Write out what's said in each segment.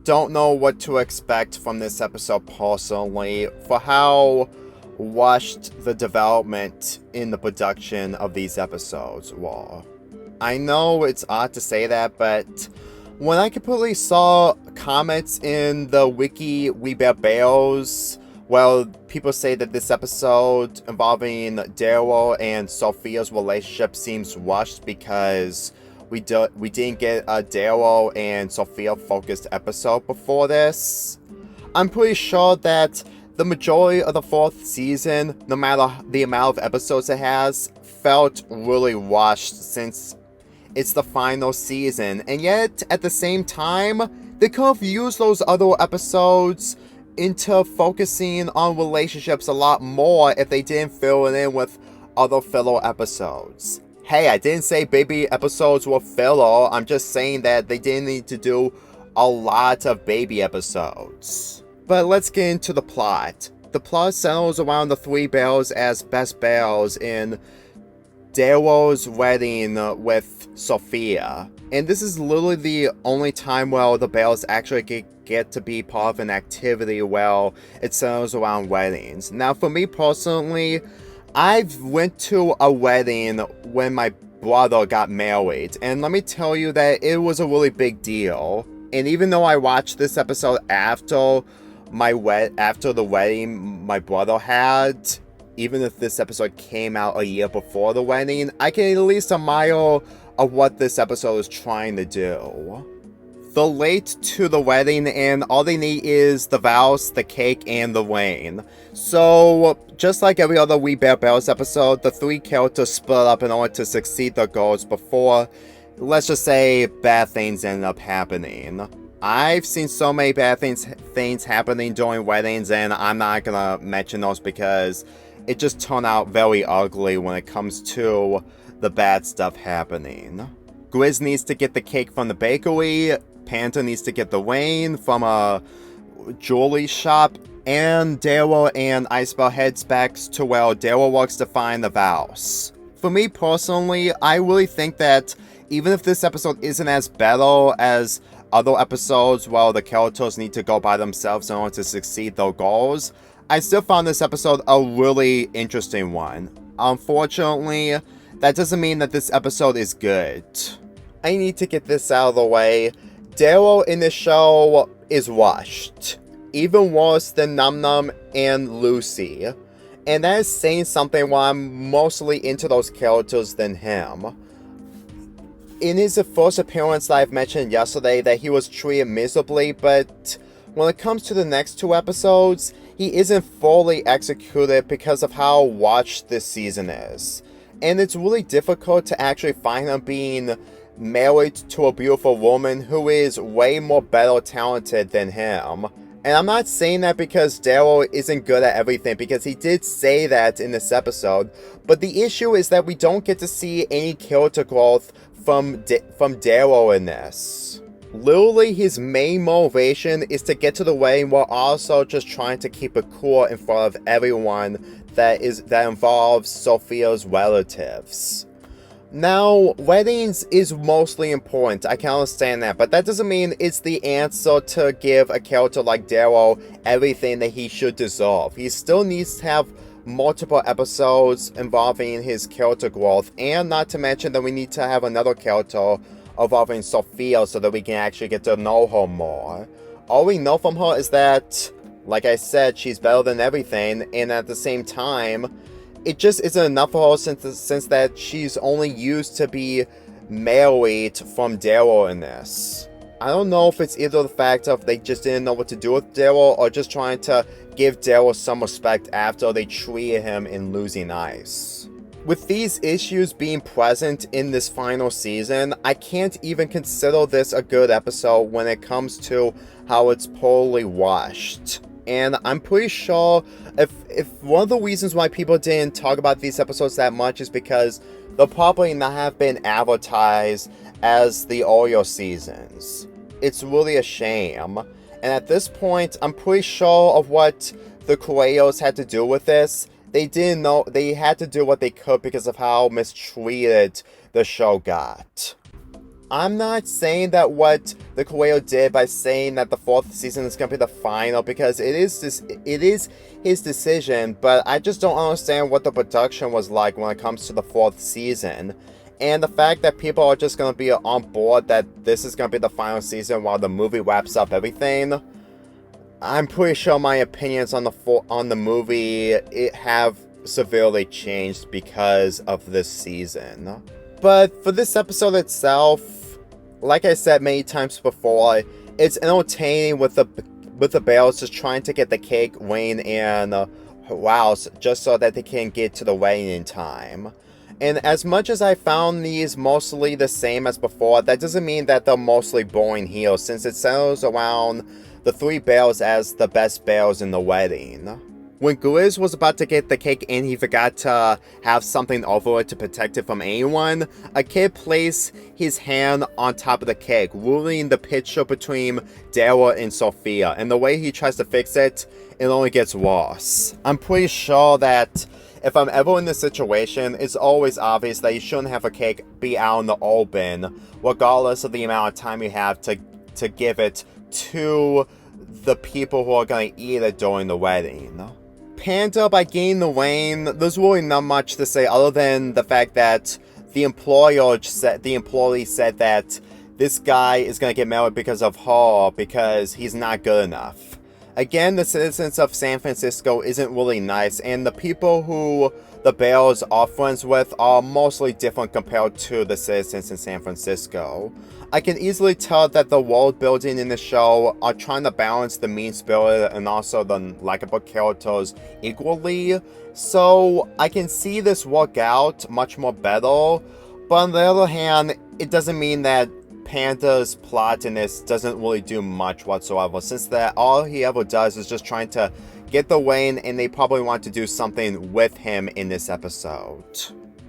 don't know what to expect from this episode personally, for how rushed the development in the production of these episodes were. I know it's odd to say that, but when I completely saw comments in the wiki We Bear Bears, well, people say that this episode involving Daryl and Sophia's relationship seems rushed because we didn't get a Daryl and Sophia focused episode before this. I'm pretty sure that the majority of the fourth season, no matter the amount of episodes it has, felt really rushed since it's the final season, and yet at the same time, they could have used those other episodes into focusing on relationships a lot more if they didn't fill it in with other filler episodes. Hey, I didn't say baby episodes were filler, I'm just saying that they didn't need to do a lot of baby episodes. But let's get into the plot. The plot centers around the three bears as best bears in Daryl's wedding with Sophia. And this is literally the only time where the bears actually get to be part of an activity where it centers around weddings. Now, for me personally, I went to a wedding when my brother got married, and let me tell you that it was a really big deal. And even though I watched this episode after the wedding my brother had, even if this episode came out a year before the wedding, I can at least admire of what this episode is trying to do. They're late to the wedding, and all they need is the vows, the cake, and the rain. So, just like every other We Bear Bears episode, the three characters split up in order to succeed their goals before, let's just say, bad things ended up happening. I've seen so many bad things happening during weddings, and I'm not gonna mention those because it just turned out very ugly when it comes to the bad stuff happening. Grizz needs to get the cake from the bakery, Panther needs to get the rain from a jewelry shop, and Daryl and Icebell heads back to where Daryl works to find the vows. For me personally, I really think that even if this episode isn't as better as other episodes where the characters need to go by themselves in order to succeed their goals, I still found this episode a really interesting one. Unfortunately, that doesn't mean that this episode is good. I need to get this out of the way. Daryl in this show is rushed. Even worse than Num Num and Lucy. And that is saying something while I'm mostly into those characters than him. In his first appearance that I've mentioned yesterday that he was treated miserably, but when it comes to the next two episodes, he isn't fully executed because of how watched this season is. And it's really difficult to actually find him being married to a beautiful woman who is way more better talented than him. And I'm not saying that because Daryl isn't good at everything, because he did say that in this episode, but the issue is that we don't get to see any character growth from Daryl in this. Literally, his main motivation is to get to the wedding while also just trying to keep it cool in front of everyone that involves Sophia's relatives. Now, weddings is mostly important, I can understand that, but that doesn't mean it's the answer to give a character like Daryl everything that he should deserve. He still needs to have multiple episodes involving his character growth, and not to mention that we need to have another character involving Sophia so that we can actually get to know her more. All we know from her is that, like I said, she's better than everything, and at the same time, it just isn't enough for her since that she's only used to be married from Daryl in this. I don't know if it's either the fact of they just didn't know what to do with Daryl or just trying to give Daryl some respect after they treated him in Losing Ice. With these issues being present in this final season, I can't even consider this a good episode when it comes to how it's poorly rushed. And I'm pretty sure if one of the reasons why people didn't talk about these episodes that much is because they'll probably not have been advertised as the earlier seasons. It's really a shame. And at this point, I'm pretty sure of what the creators had to do with this. They didn't know, they had to do what they could because of how mistreated the show got. I'm not saying that what the Kueo did by saying that the 4th season is going to be the final, because it is his decision, but I just don't understand what the production was like when it comes to the 4th season. And the fact that people are just going to be on board that this is going to be the final season while the movie wraps up everything, I'm pretty sure my opinions on the movie have severely changed because of this season. But for this episode itself, like I said many times before, it's entertaining with the Bells just trying to get the cake, Wayne, and Rouse just so that they can get to the wedding in time. And as much as I found these mostly the same as before, that doesn't mean that they're mostly boring here, since it centers around the 3 Bells as the best Bells in the wedding. When Grizz was about to get the cake and he forgot to have something over it to protect it from anyone, a kid placed his hand on top of the cake, ruining the picture between Daryl and Sophia, and the way he tries to fix it, it only gets worse. I'm pretty sure that if I'm ever in this situation, it's always obvious that you shouldn't have a cake be out in the open, regardless of the amount of time you have to give it to the people who are going to eat it during the wedding. Panda, by getting the Wayne, there's really not much to say other than the fact that the employee said that this guy is going to get married because of her, because he's not good enough. Again, the citizens of San Francisco isn't really nice, and the people who the Bells are friends with are mostly different compared to the citizens in San Francisco. I can easily tell that the world building in the show are trying to balance the mean-spirited and also the likable characters equally, so I can see this work out much more better, but on the other hand, it doesn't mean that Panda's plot in this doesn't really do much whatsoever, since that all he ever does is just trying to get the Wayne, and they probably want to do something with him in this episode.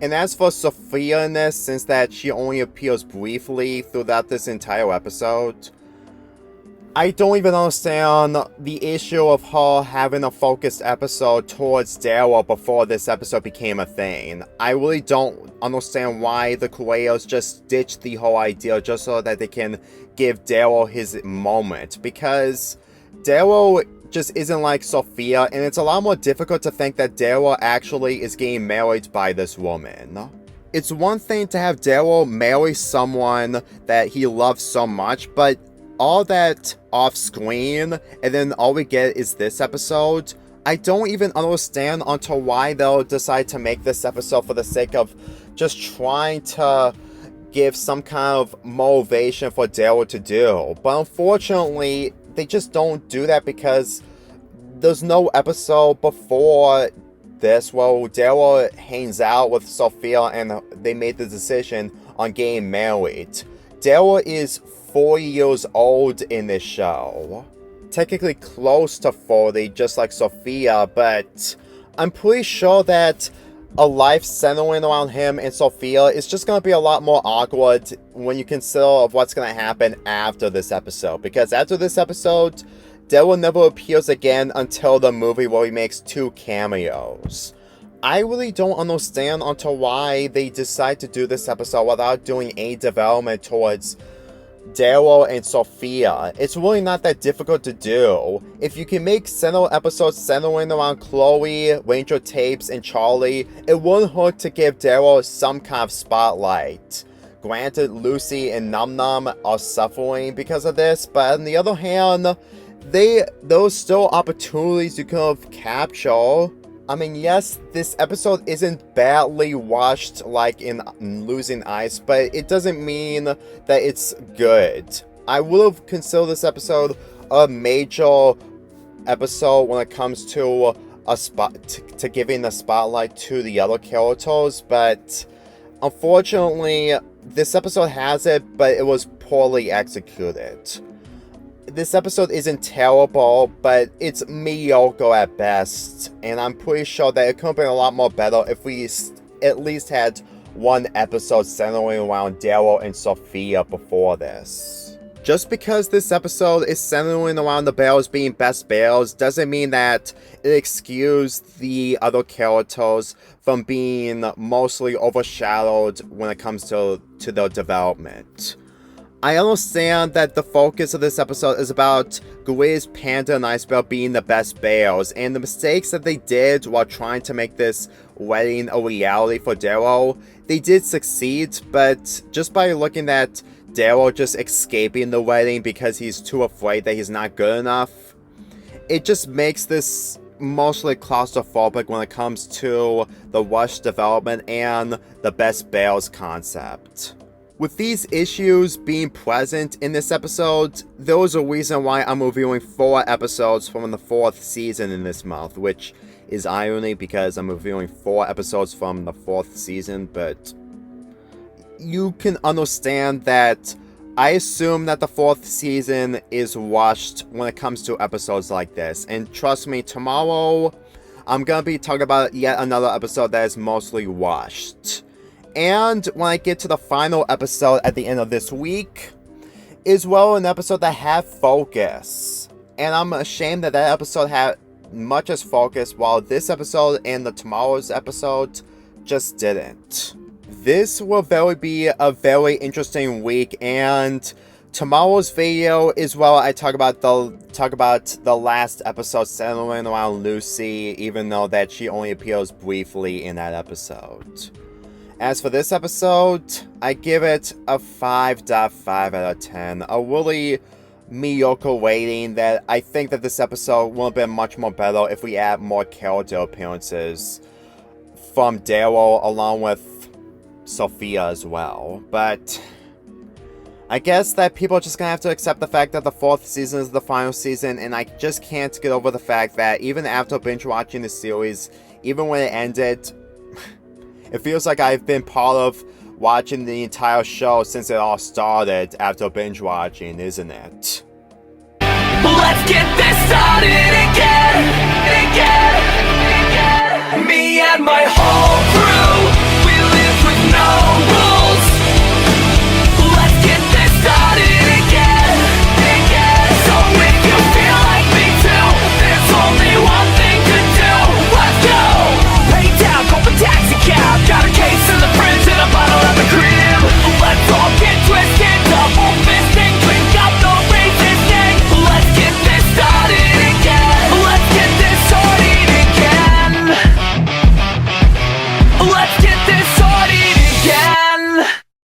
And as for Sophia in this, since that she only appears briefly throughout this entire episode, I don't even understand the issue of her having a focused episode towards Daryl before this episode became a thing. I really don't understand why the Kueos just ditched the whole idea just so that they can give Daryl his moment, because Daryl just isn't like Sophia, and it's a lot more difficult to think that Daryl actually is getting married by this woman. It's one thing to have Daryl marry someone that he loves so much, but all that off screen, and then all we get is this episode, I don't even understand until why they'll decide to make this episode for the sake of just trying to give some kind of motivation for Daryl to do. But unfortunately, they just don't do that because there's no episode before this where Daryl hangs out with Sophia and they made the decision on getting married. Daryl is 4 years old in this show. Technically close to 40, just like Sophia, but I'm pretty sure that a life centering around him and Sophia is just going to be a lot more awkward when you consider of what's going to happen after this episode. Because after this episode, Daryl never appears again until the movie where he makes 2 cameos. I really don't understand until why they decide to do this episode without doing any development towards Daryl and Sophia. It's really not that difficult to do. If you can make several episodes centering around Chloe, Ranger Tapes, and Charlie, it wouldn't hurt to give Daryl some kind of spotlight. Granted, Lucy and Num Num are suffering because of this, but on the other hand, those still opportunities you could have captured. I mean, yes, this episode isn't badly washed like in Losing Ice, but it doesn't mean that it's good. I would have considered this episode a major episode when it comes to to giving the spotlight to the other characters, but unfortunately, this episode has it, but it was poorly executed. This episode isn't terrible, but it's mediocre at best, and I'm pretty sure that it could have been a lot more better if we at least had one episode centering around Daryl and Sophia before this. Just because this episode is centering around the Bells being best Bells doesn't mean that it excused the other characters from being mostly overshadowed when it comes to their development. I understand that the focus of this episode is about Gwy's Panda and Ice Bear being the best bears, and the mistakes that they did while trying to make this wedding a reality for Daryl. They did succeed, but just by looking at Daryl just escaping the wedding because he's too afraid that he's not good enough, it just makes this mostly claustrophobic when it comes to the rushed development and the best bears concept. With these issues being present in this episode, there was a reason why I'm reviewing 4 episodes from the 4th season in this month, which is irony because I'm reviewing 4 episodes from the 4th season, but you can understand that I assume that the 4th season is rushed when it comes to episodes like this, and trust me, tomorrow I'm gonna be talking about yet another episode that is mostly rushed. And when I get to the final episode at the end of this week, is well an episode that had focus. And I'm ashamed that that episode had much as focus, while this episode and the tomorrow's episode just didn't. This will be a very interesting week, and tomorrow's video is well I talk about the last episode centering around Lucy, even though that she only appears briefly in that episode. As for this episode, I give it a 5.5 out of 10. A really mediocre rating that I think that this episode would have been much more better if we add more character appearances from Daryl along with Sophia as well. But I guess that people are just gonna have to accept the fact that the 4th season is the final season, and I just can't get over the fact that even after binge watching the series, even when it ended, it feels like I've been part of watching the entire show since it all started after binge watching, isn't it? Let's get this started again. Me and my whole crew.